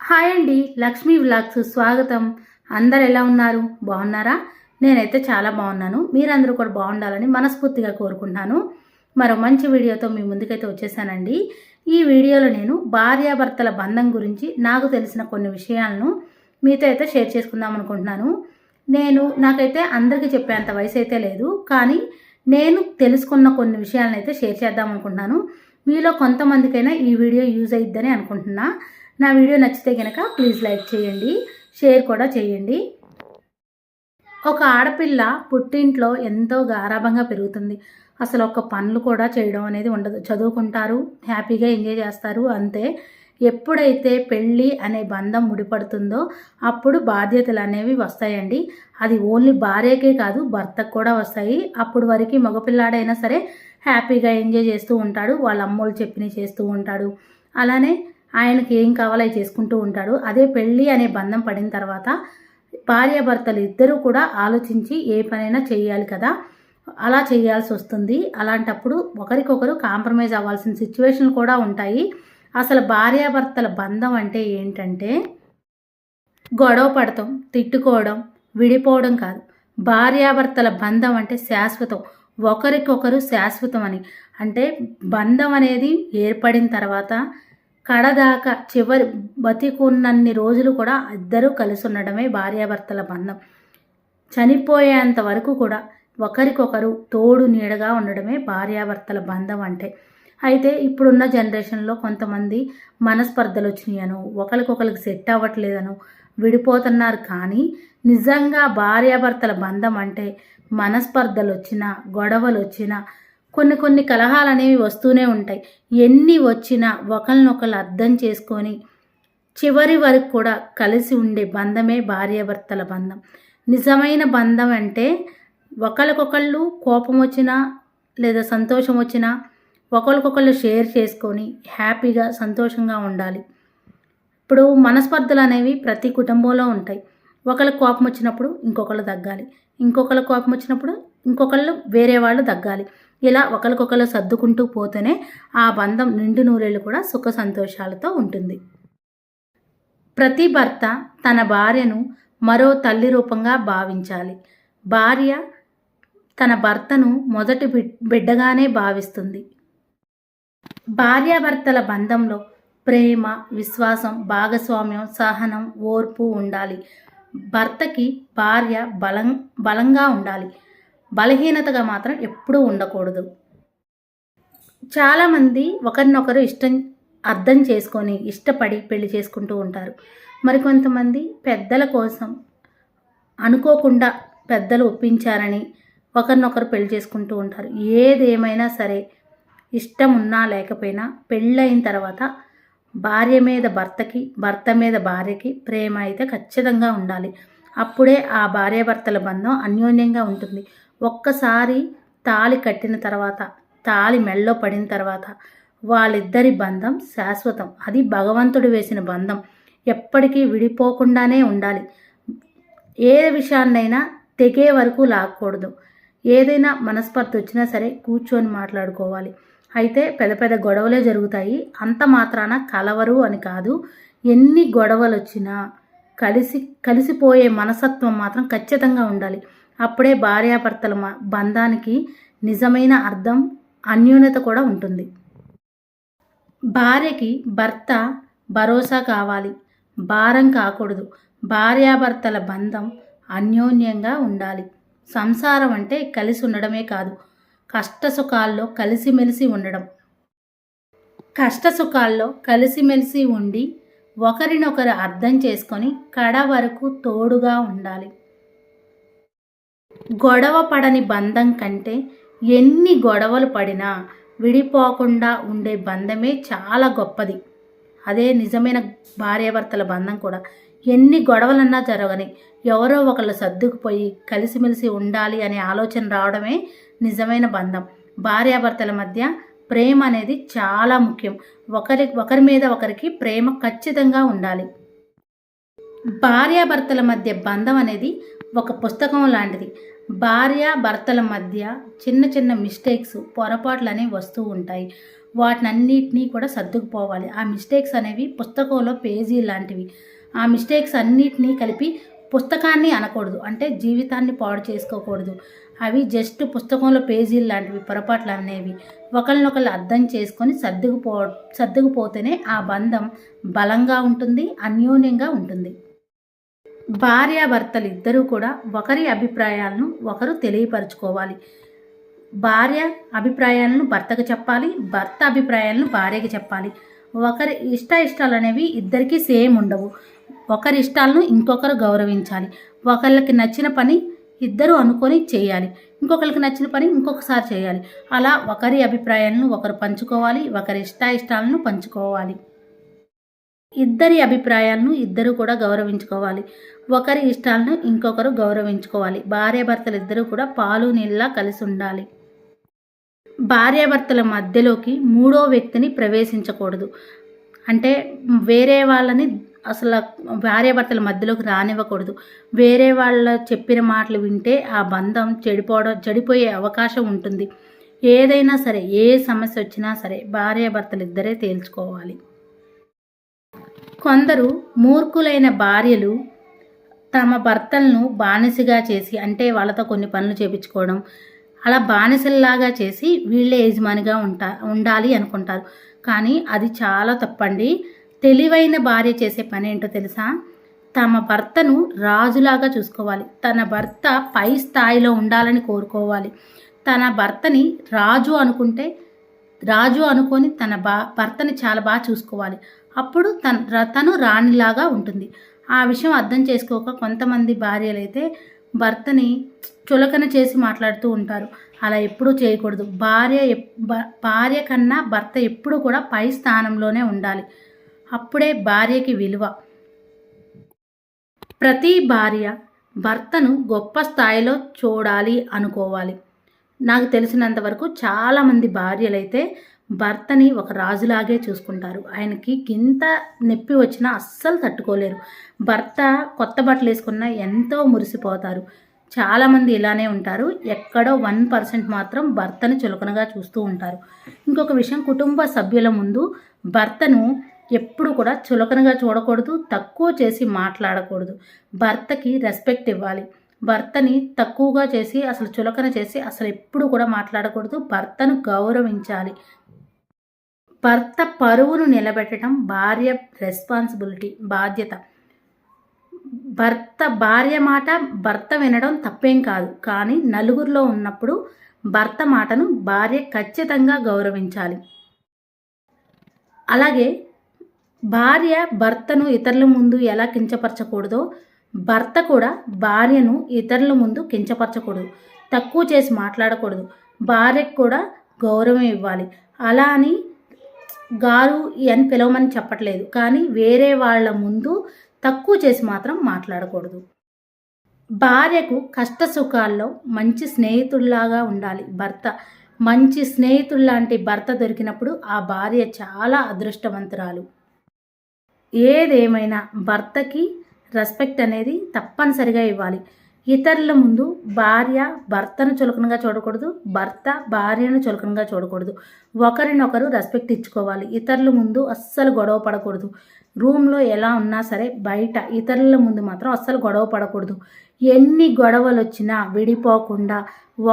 Hi అండి, Lakshmi vlogs స్వాగతం. అందరు ఎలా ఉన్నారు? బాగున్నారా? నేనైతే చాలా బాగున్నాను. మీరందరూ కూడా బాగుండాలని మనస్ఫూర్తిగా కోరుకుంటున్నాను. మరో మంచి వీడియోతో మీ ముందుకైతే వచ్చేసానండి. ఈ వీడియోలో నేను భార్యాభర్తల బంధం గురించి నాకు తెలిసిన కొన్ని విషయాలను మీతో అయితే షేర్ చేసుకుందాం అనుకుంటున్నాను. నాకైతే అందరికీ చెప్పేంత వయసు అయితే లేదు, కానీ నేను తెలుసుకున్న కొన్ని విషయాలను అయితే షేర్ చేద్దాం అనుకుంటున్నాను. మీలో కొంతమందికైనా ఈ వీడియో యూజ్ అయ్యిద్దని అనుకుంటున్నా. నా వీడియో నచ్చితే కనుక ప్లీజ్ లైక్ చేయండి, షేర్ కూడా చేయండి. ఒక ఆడపిల్ల పుట్టింట్లో ఎంతో గారాభంగా పెరుగుతుంది. అసలు ఒక పనులు కూడా చేయడం అనేది ఉండదు. చదువుకుంటారు, హ్యాపీగా ఎంజాయ్ చేస్తారు, అంతే. ఎప్పుడైతే పెళ్ళి అనే బంధం ముడిపడుతుందో అప్పుడు బాధ్యతలు అనేవి వస్తాయండి. అది ఓన్లీ భార్యకే కాదు, భర్తకు కూడా వస్తాయి. అప్పుడు వరకు మగపిల్లాడైనా సరే హ్యాపీగా ఎంజాయ్ చేస్తూ ఉంటాడు, వాళ్ళ అమ్మోళ్ళు చెప్పినవి చేస్తూ ఉంటాడు. అలానే ఆయనకి ఏం కావాలో అవి చేసుకుంటూ ఉంటాడు. అదే పెళ్ళి అనే బంధం పడిన తర్వాత భార్యాభర్తలు ఇద్దరూ కూడా ఆలోచించి ఏ పనైనా చేయాలి కదా, అలా చేయాల్సి వస్తుంది. అలాంటప్పుడు ఒకరికొకరు కాంప్రమైజ్ అవ్వాల్సిన సిచ్యువేషన్లు కూడా ఉంటాయి. అసలు భార్యాభర్తల బంధం అంటే ఏంటంటే గొడవ పడటం, తిట్టుకోవడం, విడిపోవడం కాదు. భార్యాభర్తల బంధం అంటే శాశ్వతం, ఒకరికొకరు శాశ్వతం అని. అంటే బంధం అనేది ఏర్పడిన తర్వాత కడదాకా చివరి బతికున్నన్ని రోజులు కూడా ఇద్దరూ కలిసి ఉండడమే భార్యాభర్తల బంధం. చనిపోయేంత వరకు కూడా ఒకరికొకరు తోడు నీడగా ఉండడమే భార్యాభర్తల బంధం అంటే. అయితే ఇప్పుడున్న జనరేషన్లో కొంతమంది మనస్పర్ధలు వచ్చినాయను, ఒకరికొకరికి సెట్ అవ్వట్లేదను విడిపోతున్నారు. కానీ నిజంగా భార్యాభర్తల బంధం అంటే మనస్పర్ధలు వచ్చినా, గొడవలు వచ్చినా, కొన్ని కలహాలు అనేవి వస్తూనే ఉంటాయి. ఎన్ని వచ్చినా ఒకరినొకరు అర్థం చేసుకొని చివరి వరకు కూడా కలిసి ఉండే బంధమే భార్యాభర్తల బంధం. నిజమైన బంధం అంటే ఒకరికొకళ్ళు కోపం వచ్చినా లేదా సంతోషం వచ్చినా ఒకరికొకళ్ళు షేర్ చేసుకొని హ్యాపీగా సంతోషంగా ఉండాలి. ఇప్పుడు మనస్పర్ధలు అనేవి ప్రతి కుటుంబంలో ఉంటాయి. ఒకళ్ళకి కోపం వచ్చినప్పుడు ఇంకొకళ్ళు తగ్గాలి, ఇంకొకళ్ళ కోపం వచ్చినప్పుడు ఇంకొకళ్ళు వేరే వాళ్ళు తగ్గాలి. ఇలా ఒకరికొకళ్ళు సర్దుకుంటూ పోతేనే ఆ బంధం నిండు నూరేళ్ళు కూడా సుఖ సంతోషాలతో ఉంటుంది. ప్రతి భర్త తన భార్యను మరో తల్లి రూపంగా భావించాలి. భార్య తన భర్తను మొదటి బిడ్డగానే భావిస్తుంది. భార్యాభర్తల బంధంలో ప్రేమ, విశ్వాసం, భాగస్వామ్యం, సహనం, ఓర్పు ఉండాలి. భర్తకి భార్య బలంగా ఉండాలి, బలహీనతగా మాత్రం ఎప్పుడూ ఉండకూడదు. చాలామంది ఒకరినొకరు అర్థం చేసుకొని ఇష్టపడి పెళ్లి చేసుకుంటూ ఉంటారు. మరికొంతమంది పెద్దల కోసం అనుకోకుండా పెద్దలు ఒప్పించారని ఒకరినొకరు పెళ్లి చేసుకుంటూ ఉంటారు. ఏదేమైనా సరే ఇష్టం ఉన్నా లేకపోయినా పెళ్ళైన తర్వాత భార్య మీద భర్తకి, భర్త మీద భార్యకి ప్రేమ అయితే ఖచ్చితంగా ఉండాలి. అప్పుడే ఆ భార్యాభర్తల బంధం అన్యోన్యంగా ఉంటుంది. ఒక్కసారి తాళి కట్టిన తర్వాత, తాళి మెళ్ళో పడిన తర్వాత వాళ్ళిద్దరి బంధం శాశ్వతం. అది భగవంతుడు వేసిన బంధం, ఎప్పటికీ విడిపోకుండానే ఉండాలి. ఏ విషయాన్నైనా తెగే వరకు లాగకూడదు. ఏదైనా మనస్పర్ధ వచ్చినా సరే కూర్చొని మాట్లాడుకోవాలి. అయితే పెద్ద పెద్ద గొడవలే జరుగుతాయి, అంత మాత్రాన కలవరు అని కాదు. ఎన్ని గొడవలు వచ్చినా కలిసిపోయే మనసత్వం మాత్రం ఖచ్చితంగా ఉండాలి. అప్పుడే భార్యాభర్తల బంధానికి నిజమైన అర్థం, అన్యోన్యత కూడా ఉంటుంది. భార్యకి భర్త భరోసా కావాలి, భారం కాకూడదు. భార్యాభర్తల బంధం అన్యోన్యంగా ఉండాలి. సంసారం అంటే కలిసి ఉండడమే కాదు, కష్టసుఖాల్లో కలిసిమెలిసి ఉండడం. కష్టసుఖాల్లో కలిసిమెలిసి ఉండి ఒకరినొకరు అర్థం చేసుకొని కడ వరకు తోడుగా ఉండాలి. గొడవ పడని బంధం కంటే ఎన్ని గొడవలు పడినా విడిపోకుండా ఉండే బంధమే చాలా గొప్పది. అదే నిజమైన భార్యాభర్తల బంధం కూడా. ఎన్ని గొడవలన్నా జరగని ఎవరో ఒకళ్ళు సర్దుకుపోయి కలిసిమెలిసి ఉండాలి అనే ఆలోచన రావడమే నిజమైన బంధం. భార్యాభర్తల మధ్య ప్రేమ అనేది చాలా ముఖ్యం. ఒకరి మీద ఒకరికి ప్రేమ ఖచ్చితంగా ఉండాలి. భార్యాభర్తల మధ్య బంధం అనేది ఒక పుస్తకం లాంటిది. భార్యాభర్తల మధ్య చిన్న చిన్న మిస్టేక్స్, పొరపాట్లు అనేవి వస్తూ ఉంటాయి. వాటినన్నిటినీ కూడా సర్దుకుపోవాలి. ఆ మిస్టేక్స్ అనేవి పుస్తకంలో పేజీ లాంటివి. ఆ మిస్టేక్స్ అన్నిటినీ కలిపి పుస్తకాన్ని అనకూడదు, అంటే జీవితాన్ని పాడు చేసుకోకూడదు. అవి జస్ట్ పుస్తకంలో పేజీలు లాంటివి, పొరపాట్లు అనేవి. ఒకరినొకరు అర్థం చేసుకొని సర్దుకుపోతేనే ఆ బంధం బలంగా ఉంటుంది, అన్యోన్యంగా ఉంటుంది. భార్యాభర్తలు ఇద్దరూ కూడా ఒకరి అభిప్రాయాలను ఒకరు తెలియపరచుకోవాలి. భార్య అభిప్రాయాలను భర్తకు చెప్పాలి, భర్త అభిప్రాయాలను భార్యకి చెప్పాలి. ఒకరి ఇష్టాలు అనేవి ఇద్దరికీ సేమ్ ఉండవు. ఒకరి ఇష్టాలను ఇంకొకరు గౌరవించాలి. ఒకళ్ళకి నచ్చిన పని ఇద్దరు అనుకొని చేయాలి, ఇంకొకరికి నచ్చిన పని ఇంకొకసారి చేయాలి. అలా ఒకరి అభిప్రాయాలను ఒకరు పంచుకోవాలి, ఒకరి ఇష్టాలను పంచుకోవాలి. ఇద్దరి అభిప్రాయాలను ఇద్దరు కూడా గౌరవించుకోవాలి. ఒకరి ఇష్టాలను ఇంకొకరు గౌరవించుకోవాలి. భార్యాభర్తలు ఇద్దరూ కూడా పాలు నీళ్ళలా కలిసి ఉండాలి. భార్యాభర్తల మధ్యలోకి మూడో వ్యక్తిని ప్రవేశించకూడదు. అంటే వేరే వాళ్ళని అసలు భార్యాభర్తల మధ్యలోకి రానివ్వకూడదు. వేరే వాళ్ళ చెప్పిన మాటలు వింటే ఆ బంధం చెడిపోయే అవకాశం ఉంటుంది. ఏదైనా సరే, ఏ సమస్య వచ్చినా సరే భార్యాభర్తలు ఇద్దరే తేల్చుకోవాలి. కొందరు మూర్ఖులైన భార్యలు తమ భర్తలను బానిసగా చేసి, అంటే వాళ్ళతో కొన్ని పనులు చేయించుకోవడం, అలా బానిసల్లాగా చేసి వీళ్ళే యజమానిగా ఉండాలి అనుకుంటారు. కానీ అది చాలా తప్పండి. తెలివైన భార్య చేసే పని ఏంటో తెలుసా? తమ భర్తను రాజులాగా చూసుకోవాలి. తన భర్త పై స్థాయిలో ఉండాలని కోరుకోవాలి. తన భర్తని రాజు అనుకొని తన భర్తని చాలా బాగా చూసుకోవాలి. అప్పుడు తను రాణిలాగా ఉంటుంది. ఆ విషయం అర్థం చేసుకోక కొంతమంది భార్యలైతే భర్తని చులకన చేసి మాట్లాడుతూ ఉంటారు. అలా ఎప్పుడూ చేయకూడదు. భార్య కన్నా భర్త ఎప్పుడు కూడా పై స్థానంలోనే ఉండాలి. అప్పుడే భార్యకి విలువ. ప్రతి భార్య భర్తను గొప్ప స్థాయిలో చూడాలి అనుకోవాలి. నాకు తెలిసినంత వరకు చాలామంది భార్యలైతే భర్తని ఒక రాజులాగే చూసుకుంటారు. ఆయనకి గింత నొప్పి వచ్చినా అస్సలు తట్టుకోలేరు. భర్త కొత్త బట్టలు వేసుకున్నా ఎంతో మురిసిపోతారు. చాలామంది ఇలానే ఉంటారు. ఎక్కడో 1% మాత్రం భర్తను చులకనగా చూస్తూ ఉంటారు. ఇంకొక విషయం, కుటుంబ సభ్యుల ముందు భర్తను ఎప్పుడు కూడా చులకనగా చూడకూడదు, తక్కువ చేసి మాట్లాడకూడదు. భర్తకి రెస్పెక్ట్ ఇవ్వాలి. భర్తని తక్కువగా చేసి, అసలు చులకన చేసి అసలు ఎప్పుడు కూడా మాట్లాడకూడదు. భర్తను గౌరవించాలి. భర్త పరువును నిలబెట్టడం భార్య రెస్పాన్సిబిలిటీ, బాధ్యత. భార్య మాట భర్త వినడం తప్పేం కాదు. కానీ నలుగురిలో ఉన్నప్పుడు భర్త మాటను భార్య ఖచ్చితంగా గౌరవించాలి. అలాగే భార్య భర్తను ఇతరుల ముందు ఎలా కించపరచకూడదో, భర్త కూడా భార్యను ఇతరుల ముందు కించపరచకూడదు, తక్కువ చేసి మాట్లాడకూడదు. భార్యకు కూడా గౌరవం ఇవ్వాలి. అలా అని గారు అని పిలవమని చెప్పట్లేదు, కానీ వేరే వాళ్ళ ముందు తక్కువ చేసి మాత్రం మాట్లాడకూడదు. భార్యకు కష్ట సుఖాల్లో మంచి స్నేహితుల్లాగా ఉండాలి భర్త. మంచి స్నేహితుల్లాంటి భర్త దొరికినప్పుడు ఆ భార్య చాలా అదృష్టవంతురాలు. ఏదేమైనా భర్తకి రెస్పెక్ట్ అనేది తప్పనిసరిగా ఇవ్వాలి. ఇతరుల ముందు భార్య భర్తను చులకనగా చూడకూడదు, భర్త భార్యను చులకనగా చూడకూడదు. ఒకరినొకరు రెస్పెక్ట్ ఇచ్చుకోవాలి. ఇతరుల ముందు అస్సలు గొడవ పడకూడదు. రూమ్లో ఎలా ఉన్నా సరే బయట ఇతరుల ముందు మాత్రం అస్సలు గొడవ పడకూడదు. ఎన్ని గొడవలు వచ్చినా విడిపోకుండా,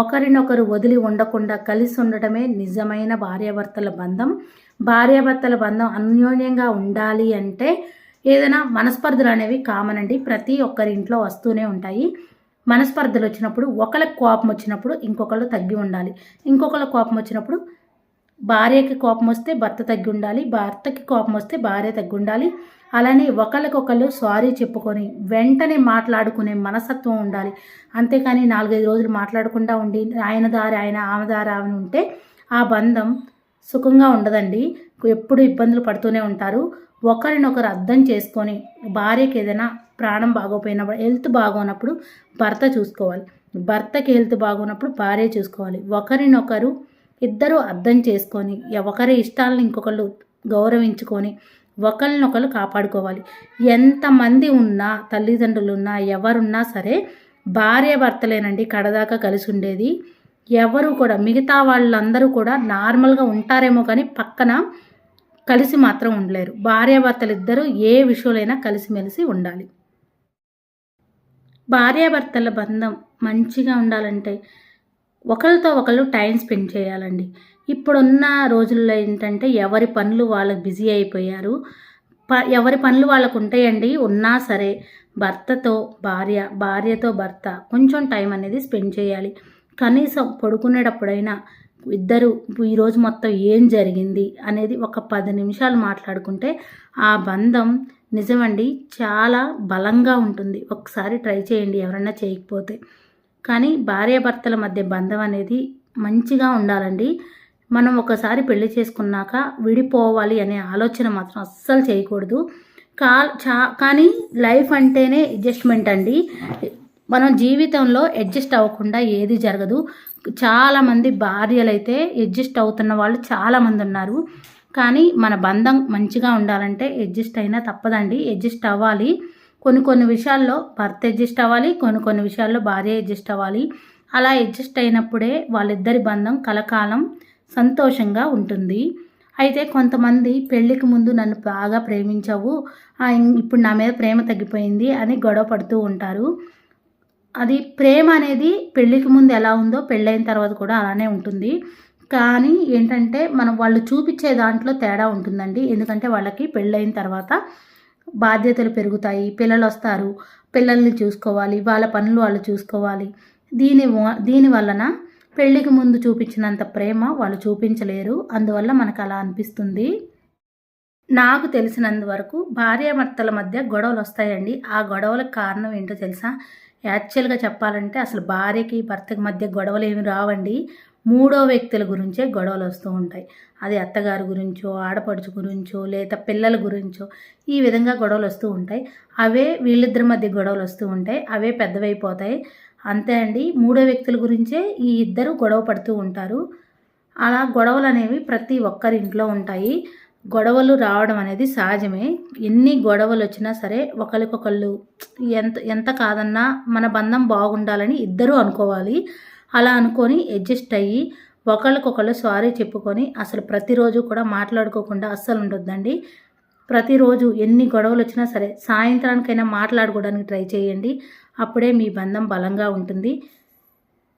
ఒకరినొకరు వదిలి ఉండకుండా కలిసి ఉండటమే నిజమైన భార్యాభర్తల బంధం. భార్యాభర్తల బంధం అన్యోన్యంగా ఉండాలి అంటే ఏదైనా మనస్పర్ధలు అనేవి కామన్ అండి. ప్రతి ఒక్కరి ఇంట్లో వస్తూనే ఉంటాయి. మనస్పర్ధలు వచ్చినప్పుడు, ఒకరికి కోపం వచ్చినప్పుడు ఇంకొకళ్ళు తగ్గి ఉండాలి. ఇంకొకళ్ళ కోపం వచ్చినప్పుడు భార్యకి కోపం వస్తే భర్త తగ్గి ఉండాలి, భర్తకి కోపం వస్తే భార్య తగ్గి ఉండాలి. అలానే ఒకళ్ళకొకళ్ళు సారీ చెప్పుకొని వెంటనే మాట్లాడుకునే మనస్తత్వం ఉండాలి. అంతేకాని 4-5 రోజులు మాట్లాడకుండా ఉండి ఆయన దారి ఆయన ఆమె దారి ఆమె ఉంటే ఆ బంధం సుఖంగా ఉండదండి. ఎప్పుడు ఇబ్బందులు పడుతూనే ఉంటారు. ఒకరినొకరు అర్థం చేసుకొని, భార్యకి ఏదైనా ప్రాణం బాగోపోయినప్పుడు, హెల్త్ బాగోనప్పుడు భర్త చూసుకోవాలి, భర్తకి హెల్త్ బాగోనప్పుడు భార్య చూసుకోవాలి. ఒకరినొకరు ఇద్దరు అర్థం చేసుకొని, ఒకరి ఇష్టాలను ఇంకొకళ్ళు గౌరవించుకొని ఒకరినొకరు కాపాడుకోవాలి. ఎంతమంది ఉన్నా, తల్లిదండ్రులు ఉన్నా, ఎవరున్నా సరే భార్య భర్తలేనండి కడదాకా కలిసి ఉండేది. ఎవరు కూడా మిగతా వాళ్ళందరూ కూడా నార్మల్గా ఉంటారేమో కానీ పక్కన కలిసి మాత్రం ఉండలేరు. భార్యాభర్తలు ఇద్దరూ ఏ విషయంలోనైనా కలిసిమెలిసి ఉండాలి. భార్యాభర్తల బంధం మంచిగా ఉండాలంటే ఒకరితో ఒకళ్ళు టైం స్పెండ్ చేయాలండి. ఇప్పుడున్న రోజుల్లో ఏంటంటే ఎవరి పనులు వాళ్ళకి బిజీ అయిపోయారు. ఎవరి పనులు వాళ్ళకు ఉంటాయండి. ఉన్నా సరే భర్తతో భార్య, భార్యతో భర్త కొంచెం టైం అనేది స్పెండ్ చేయాలి. కనీసం పడుకునేటప్పుడైనా ఇద్దరు ఈరోజు మొత్తం ఏం జరిగింది అనేది ఒక 10 నిమిషాలు మాట్లాడుకుంటే ఆ బంధం నిజమండి చాలా బలంగా ఉంటుంది. ఒకసారి ట్రై చేయండి ఎవరన్నా చేయకపోతే. కానీ భార్యాభర్తల మధ్య బంధం అనేది మంచిగా ఉండాలండి. మనం ఒకసారి పెళ్లి చేసుకున్నాక విడిపోవాలి అనే ఆలోచన మాత్రం అస్సలు చేయకూడదు. కానీ లైఫ్ అంటేనే అడ్జస్ట్మెంట్ అండి. మనం జీవితంలో అడ్జస్ట్ అవ్వకుండా ఏది జరగదు. చాలామంది భార్యలైతే అడ్జస్ట్ అవుతున్న వాళ్ళు చాలామంది ఉన్నారు. కానీ మన బంధం మంచిగా ఉండాలంటే అడ్జస్ట్ అయినా తప్పదండి. అడ్జస్ట్ అవ్వాలి. కొన్ని విషయాల్లో భర్త అడ్జస్ట్ అవ్వాలి, కొన్ని విషయాల్లో భార్య అడ్జస్ట్ అవ్వాలి. అలా అడ్జస్ట్ అయినప్పుడే వాళ్ళిద్దరి బంధం కలకాలం సంతోషంగా ఉంటుంది. అయితే కొంతమంది పెళ్ళికి ముందు నన్ను బాగా ప్రేమించావు, ఇప్పుడు నా మీద ప్రేమ తగ్గిపోయింది అని గొడవ పడుతూ ఉంటారు. అది ప్రేమ అనేది పెళ్ళికి ముందు ఎలా ఉందో పెళ్ళైన తర్వాత కూడా అలానే ఉంటుంది. కానీ ఏంటంటే మనం వాళ్ళు చూపించే దాంట్లో తేడా ఉంటుందండి. ఎందుకంటే వాళ్ళకి పెళ్ళైన తర్వాత బాధ్యతలు పెరుగుతాయి, పిల్లలు వస్తారు, పిల్లల్ని చూసుకోవాలి, వాళ్ళ పనులు వాళ్ళు చూసుకోవాలి. దీని వలన పెళ్ళికి ముందు చూపించినంత ప్రేమ వాళ్ళు చూపించలేరు. అందువల్ల మనకు అలా అనిపిస్తుంది. నాకు తెలిసినంత వరకు భార్యాభర్తల మధ్య గొడవలు వస్తాయండి. ఆ గొడవలకు కారణం ఏంటో తెలుసా? యాక్చువల్గా చెప్పాలంటే అసలు భార్యకి భర్తకి మధ్య గొడవలు ఏమి రావండి. మూడో వ్యక్తుల గురించే గొడవలు వస్తూ ఉంటాయి. అది అత్తగారి గురించో, ఆడపడుచు గురించో, లేదా పిల్లల గురించో ఈ విధంగా గొడవలు వస్తూ ఉంటాయి. అవే వీళ్ళిద్దరి మధ్య గొడవలు వస్తూ ఉంటాయి. అవే పెద్దవైపోతాయి. అంతే అండి. మూడో వ్యక్తుల గురించే ఈ ఇద్దరు గొడవ పడుతూ ఉంటారు. అలా గొడవలు అనేవి ప్రతి ఒక్కరి ఇంట్లో ఉంటాయి. గొడవలు రావడం అనేది సహజమే. ఎన్ని గొడవలు వచ్చినా సరే ఒకరికొకళ్ళు ఎంత కాదన్నా మన బంధం బాగుండాలని ఇద్దరూ అనుకోవాలి. అలా అనుకొని అడ్జస్ట్ అయ్యి ఒకళ్ళకొకళ్ళు సారీ చెప్పుకొని అసలు ప్రతిరోజు కూడా మాట్లాడుకోకుండా అస్సలు ఉండొద్దండి. ప్రతిరోజు ఎన్ని గొడవలు వచ్చినా సరే సాయంత్రానికైనా మాట్లాడుకోవడానికి ట్రై చేయండి. అప్పుడే మీ బంధం బలంగా ఉంటుంది.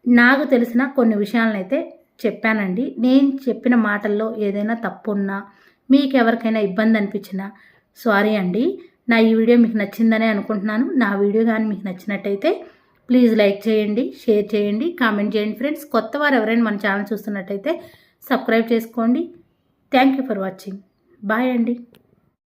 నాకు తెలిసిన కొన్ని విషయాలనైతే చెప్పానండి. నేను చెప్పిన మాటల్లో ఏదైనా తప్పున్నా, మీకు ఎవరికైనా ఇబ్బంది అనిపించినా సారీ అండి. నా ఈ వీడియో మీకు నచ్చిందనే అనుకుంటున్నాను. నా వీడియో కానీ మీకు నచ్చినట్టయితే ప్లీజ్ లైక్ చేయండి, షేర్ చేయండి, కామెంట్ చేయండి ఫ్రెండ్స్. కొత్త వారు ఎవరైనా మన ఛానల్ చూస్తున్నట్టయితే సబ్స్క్రైబ్ చేసుకోండి. Thank you for watching. Bye అండి.